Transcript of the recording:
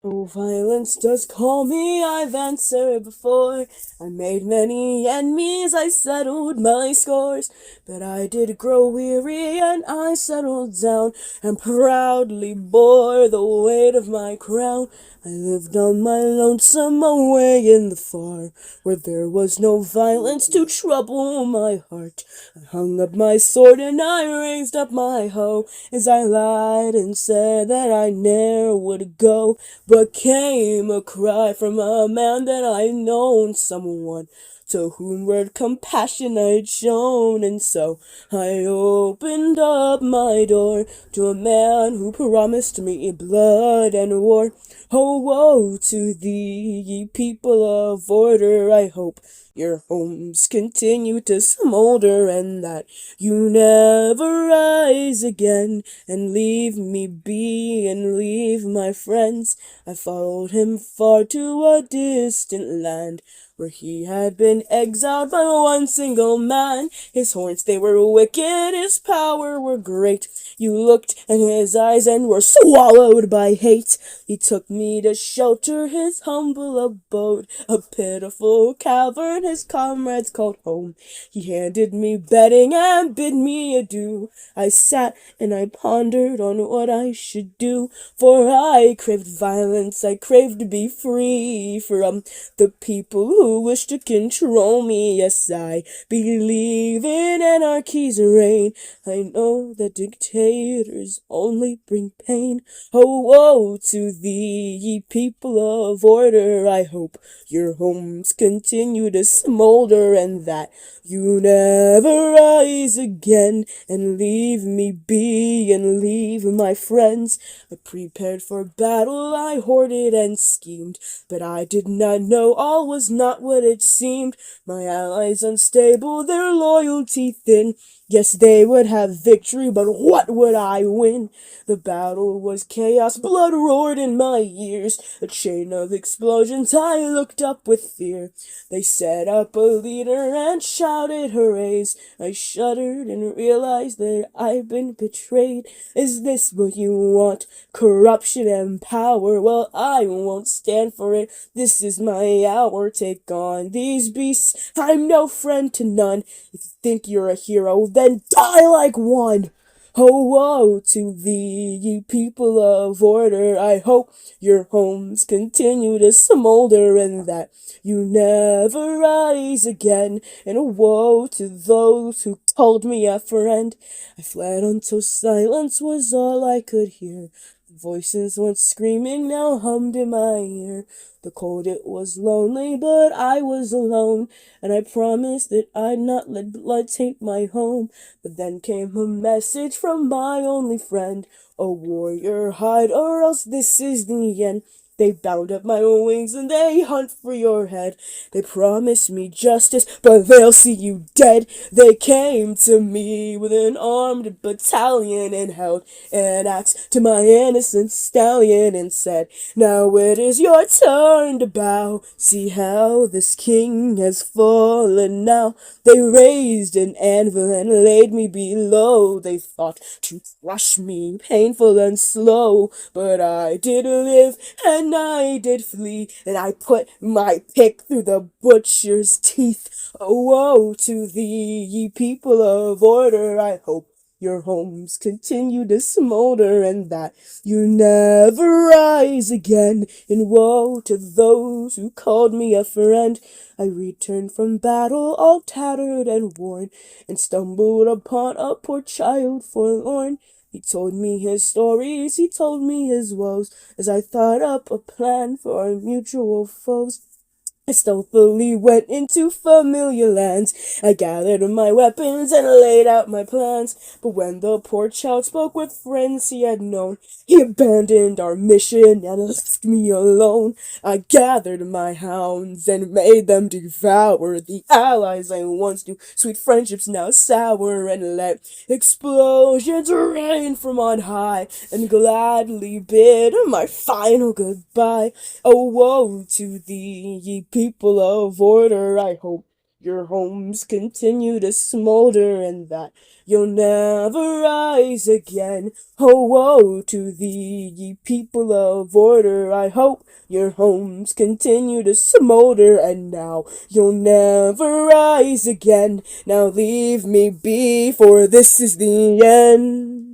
Oh, violence does call me, I've answered before. I made many enemies, I settled my scores. But I did grow weary and I settled down and proudly bore the weight of my crown. I lived on my lonesome away in the far, where there was no violence to trouble my heart. I hung up my sword and I raised up my hoe, as I lied and said that I ne'er would go. But came a cry from a man that I'd known, someone to whom word compassion I'd shown, and so I opened up my door to a man who promised me blood and war. Oh, woe to thee, ye people of order, I hope your homes continue to smolder, and that you never rise again and leave me be and leave my friends. I followed him far to a distant land, where he had been exiled by one single man. His horns, they were wicked, his power were great. You looked in his eyes and were swallowed by hate. He took me to shelter his humble abode, a pitiful cavern his comrades called home. He handed me bedding and bid me adieu. I sat and I pondered on what I should do, for I craved violence, I craved to be free from the people who wish to control me. Yes, I believe in anarchy's reign. I know that dictators only bring pain. Oh, woe to thee, ye people of order, I hope your homes continue to smolder, and that you never rise again and leave me be and leave my friends. I prepared for battle, I hoarded and schemed, but I did not know all was not what it seemed. My allies unstable, their loyalty thin. Yes, they would have victory, but what would I win? The battle was chaos, blood roared in my ears. A chain of explosions, I looked up with fear. They set up a leader and shouted hoorays. I shuddered and realized that I'd been betrayed. Is this what you want? Corruption and power? Well, I won't stand for it. This is my hour. Take on these beasts. I'm no friend to none. If you think you're a hero, then die like one. Oh, woe to thee, ye people of order, I hope your homes continue to smolder, and that you never rise again. And woe to those who called me a friend. I fled until silence was all I could hear. Voices once screaming now hummed in my ear. The cold, it was lonely, but I was alone, and I promised that I'd not let blood taint my home. But then came a message from my only friend. "A warrior, hide, or else this is the end." They bound up my wings and they hunt for your head. They promise me justice, but they'll see you dead. They came to me with an armed battalion and held an axe to my innocent stallion and said, "Now it is your turn to bow. See how this king has fallen now." They raised an anvil and laid me below. They thought to crush me, painful and slow, but I did live and I did flee, and I put my pick through the butcher's teeth. Oh, woe to thee, ye people of order, I hope your homes continue to smolder, and that you never rise again. And woe to those who called me a friend. I returned from battle all tattered and worn, and stumbled upon a poor child forlorn. He told me his stories, he told me his woes, as I thought up a plan for our mutual foes. I stealthily went into familiar lands. I gathered my weapons and laid out my plans. But when the poor child spoke with friends he had known, he abandoned our mission and left me alone. I gathered my hounds and made them devour the allies I once knew. Sweet friendships now sour, and let explosions rain from on high, and gladly bid my final goodbye. Oh, woe to thee, ye people of order, I hope your homes continue to smolder, and that you'll never rise again. Oh, woe to thee, ye people of order, I hope your homes continue to smolder, and now you'll never rise again. Now leave me be, for this is the end.